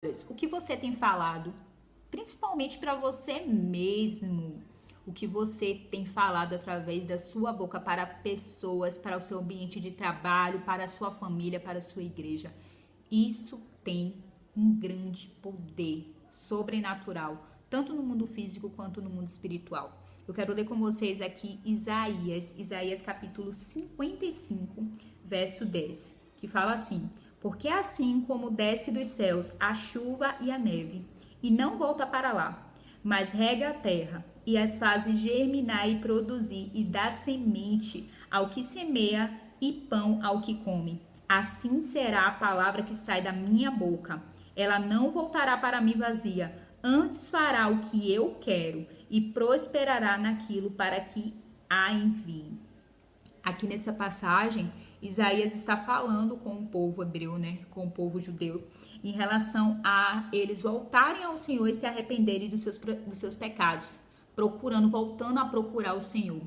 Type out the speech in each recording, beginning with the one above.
O que você tem falado, principalmente para você mesmo, o que você tem falado através da sua boca para pessoas, para o seu ambiente de trabalho, para a sua família, para a sua igreja. Isso tem um grande poder sobrenatural, tanto no mundo físico quanto no mundo espiritual. Eu quero ler com vocês aqui Isaías capítulo 55, verso 10, que fala assim: porque assim como desce dos céus a chuva e a neve, e não volta para lá, mas rega a terra, e as faz germinar e produzir, e dá semente ao que semeia e pão ao que come, assim será a palavra que sai da minha boca. Ela não voltará para mim vazia, antes fará o que eu quero e prosperará naquilo para que a envie. Aqui nessa passagem, Isaías está falando com o povo hebreu, né, com o povo judeu, em relação a eles voltarem ao Senhor e se arrependerem dos seus pecados, voltando a procurar o Senhor.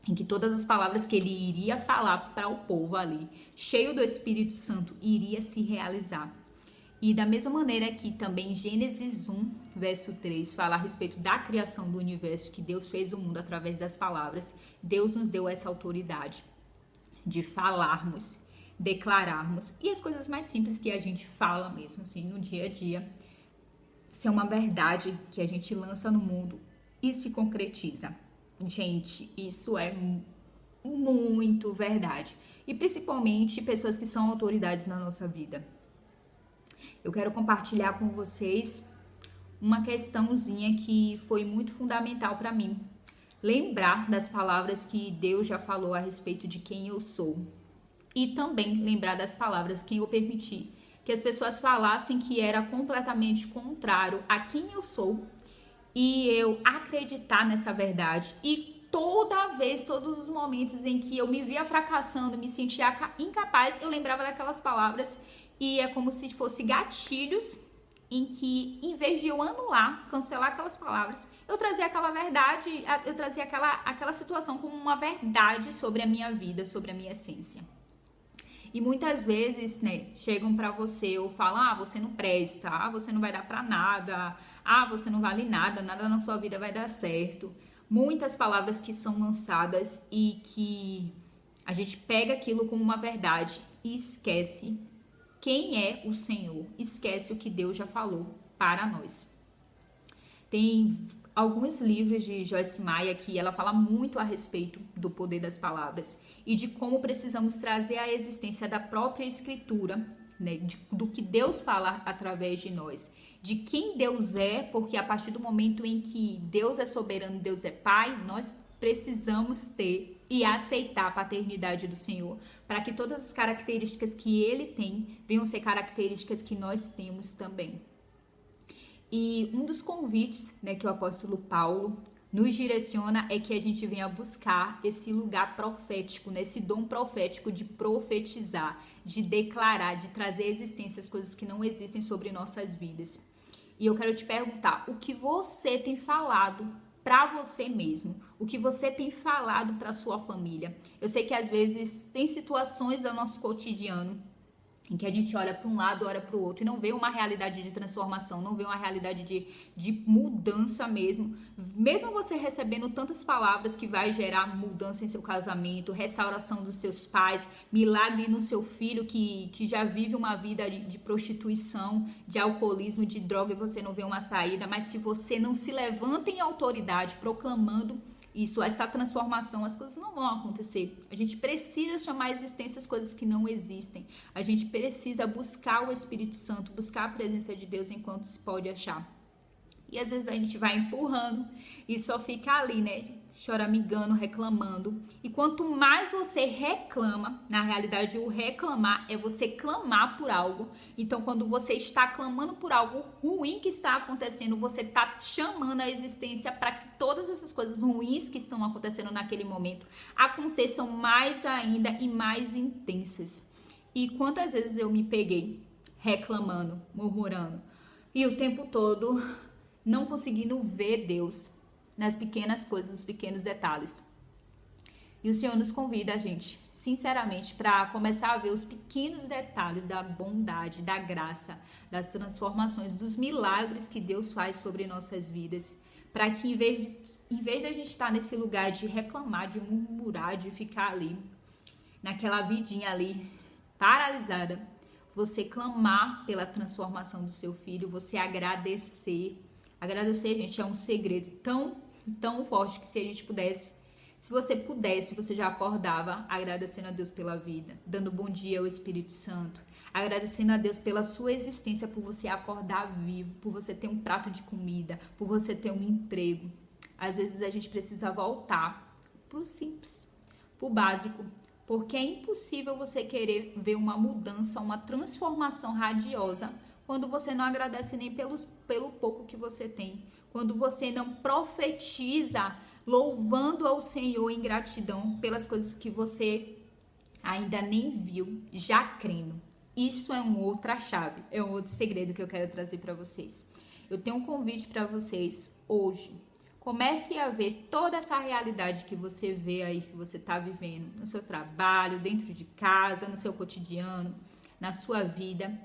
Em que todas as palavras que ele iria falar para o povo ali, cheio do Espírito Santo, iria se realizar. E da mesma maneira que também Gênesis 1, verso 3, fala a respeito da criação do universo, que Deus fez o mundo através das palavras, Deus nos deu essa autoridade de falarmos, declararmos, e as coisas mais simples que a gente fala mesmo, assim, no dia a dia, ser uma verdade que a gente lança no mundo e se concretiza. Gente, isso é muito verdade. E principalmente pessoas que são autoridades na nossa vida. Eu quero compartilhar com vocês uma questãozinha que foi muito fundamental para mim. Lembrar das palavras que Deus já falou a respeito de quem eu sou. E também lembrar das palavras que eu permiti que as pessoas falassem que era completamente contrário a quem eu sou. E eu acreditar nessa verdade. E todos os momentos em que eu me via fracassando, me sentia incapaz, eu lembrava daquelas palavras. E é como se fosse gatilhos em que, em vez de eu anular, cancelar aquelas palavras, eu trazia aquela verdade, eu trazia aquela situação como uma verdade sobre a minha vida, sobre a minha essência. E muitas vezes, né, chegam pra você ou falam: você não presta, você não vai dar pra nada, você não vale nada, nada na sua vida vai dar certo. Muitas palavras que são lançadas e que a gente pega aquilo como uma verdade e esquece quem é o Senhor, esquece o que Deus já falou para nós. Tem alguns livros de Joyce Meyer que ela fala muito a respeito do poder das palavras e de como precisamos trazer à existência da própria escritura, né, do que Deus fala através de nós, de quem Deus é, porque a partir do momento em que Deus é soberano, Deus é Pai, nós precisamos ter e aceitar a paternidade do Senhor, para que todas as características que Ele tem venham ser características que nós temos também. E um dos convites, né, que o apóstolo Paulo nos direciona é que a gente venha buscar esse lugar profético, né, esse dom profético de profetizar, de declarar, de trazer à existência as coisas que não existem sobre nossas vidas. E eu quero te perguntar, o que você tem falado para você mesmo, o que você tem falado para sua família? Eu sei que às vezes tem situações do nosso cotidiano em que a gente olha para um lado, olha para o outro e não vê uma realidade de transformação, não vê uma realidade de mudança mesmo. Mesmo você recebendo tantas palavras que vai gerar mudança em seu casamento, restauração dos seus pais, milagre no seu filho que já vive uma vida de prostituição, de alcoolismo, de droga e você não vê uma saída, mas se você não se levanta em autoridade proclamando isso, essa transformação, as coisas não vão acontecer. A gente precisa chamar à existência as coisas que não existem. A gente precisa buscar o Espírito Santo, buscar a presença de Deus enquanto se pode achar. E às vezes a gente vai empurrando e só fica ali, né, choramingando, reclamando. E quanto mais você reclama, na realidade o reclamar é você clamar por algo. Então quando você está clamando por algo ruim que está acontecendo, você está chamando a existência para que todas essas coisas ruins que estão acontecendo naquele momento aconteçam mais ainda e mais intensas. E quantas vezes eu me peguei reclamando, murmurando, e o tempo todo não conseguindo ver Deus nas pequenas coisas, nos pequenos detalhes. E o Senhor nos convida, gente, sinceramente, para começar a ver os pequenos detalhes da bondade, da graça, das transformações, dos milagres que Deus faz sobre nossas vidas, para que em vez de a gente estar nesse lugar de reclamar, de murmurar, de ficar ali, naquela vidinha ali, paralisada, você clamar pela transformação do seu filho, você agradecer. Agradecer, gente, é um segredo tão forte que se você pudesse, você já acordava agradecendo a Deus pela vida, dando bom dia ao Espírito Santo, agradecendo a Deus pela sua existência, por você acordar vivo, por você ter um prato de comida, por você ter um emprego. Às vezes a gente precisa voltar pro simples, pro básico, porque é impossível você querer ver uma mudança, uma transformação radiosa quando você não agradece nem pelo pouco que você tem, quando você não profetiza louvando ao Senhor em gratidão pelas coisas que você ainda nem viu, já crendo. Isso é uma outra chave, é um outro segredo que eu quero trazer para vocês. Eu tenho um convite para vocês hoje. Comece a ver toda essa realidade que você vê aí, que você está vivendo no seu trabalho, dentro de casa, no seu cotidiano, na sua vida,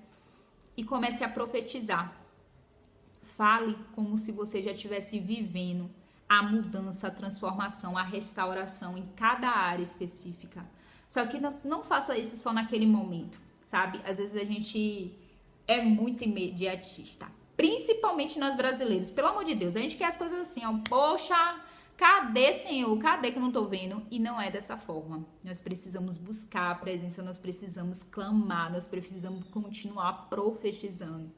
e comece a profetizar. Fale como se você já estivesse vivendo a mudança, a transformação, a restauração em cada área específica. Só que não faça isso só naquele momento, sabe? Às vezes a gente é muito imediatista. Principalmente nós brasileiros, pelo amor de Deus, a gente quer as coisas assim, ó, poxa, cadê, Senhor? Cadê que eu não tô vendo? E não é dessa forma. Nós precisamos buscar a presença, nós precisamos clamar, nós precisamos continuar profetizando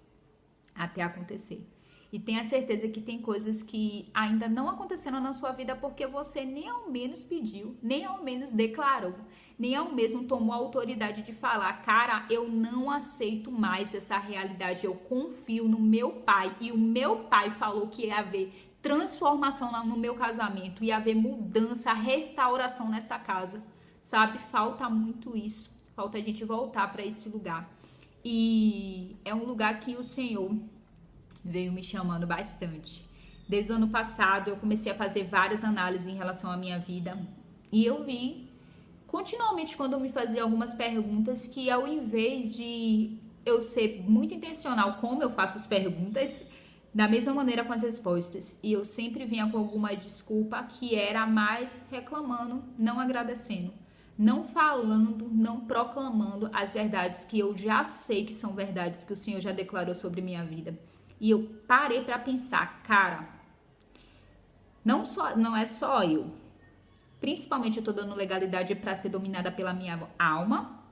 até acontecer. E tenha certeza que tem coisas que ainda não aconteceram na sua vida porque você nem ao menos pediu, nem ao menos declarou, nem ao menos tomou a autoridade de falar, cara, eu não aceito mais essa realidade, eu confio no meu pai. E o meu pai falou que ia haver transformação no meu casamento, ia haver mudança, restauração nesta casa, sabe? Falta muito isso, falta a gente voltar para esse lugar. E é um lugar que o Senhor veio me chamando bastante. Desde o ano passado eu comecei a fazer várias análises em relação à minha vida e eu vi continuamente quando eu me fazia algumas perguntas que ao invés de eu ser muito intencional como eu faço as perguntas, da mesma maneira com as respostas, e eu sempre vinha com alguma desculpa que era mais reclamando, não agradecendo, não falando, não proclamando as verdades que eu já sei que são verdades que o Senhor já declarou sobre minha vida. E eu parei para pensar, cara, não é só eu. Principalmente eu tô dando legalidade para ser dominada pela minha alma,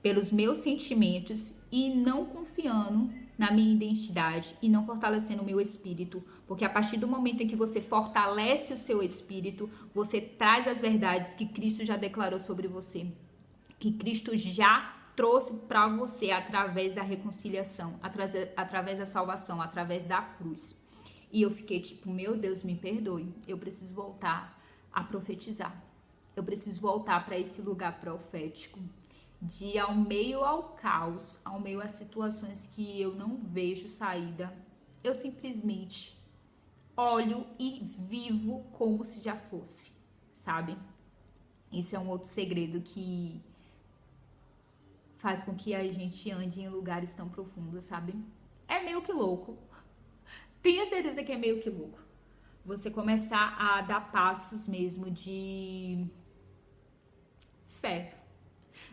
pelos meus sentimentos e não confiando na minha identidade e não fortalecendo o meu espírito. Porque a partir do momento em que você fortalece o seu espírito, você traz as verdades que Cristo já declarou sobre você. Que Cristo já trouxe para você através da reconciliação, através da salvação, através da cruz. E eu fiquei tipo, meu Deus, me perdoe, eu preciso voltar a profetizar. Eu preciso voltar para esse lugar profético, de ao meio ao caos, ao meio às situações que eu não vejo saída, eu simplesmente olho e vivo como se já fosse, sabe? Isso é um outro segredo que faz com que a gente ande em lugares tão profundos, sabe? É meio que louco. Tenha certeza que é meio que louco. Você começar a dar passos mesmo de fé.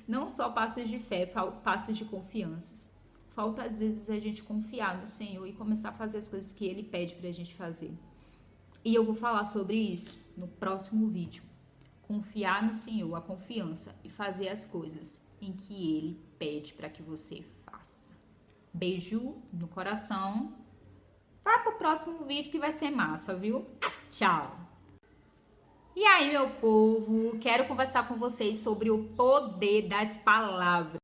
Não só passos de fé, passos de confianças. Falta às vezes a gente confiar no Senhor e começar a fazer as coisas que Ele pede pra gente fazer. E eu vou falar sobre isso no próximo vídeo. Confiar no Senhor, a confiança e fazer as coisas em que Ele pede para que você faça. Beijo no coração. Vai pro próximo vídeo que vai ser massa, viu? Tchau! E aí, meu povo, quero conversar com vocês sobre o poder das palavras.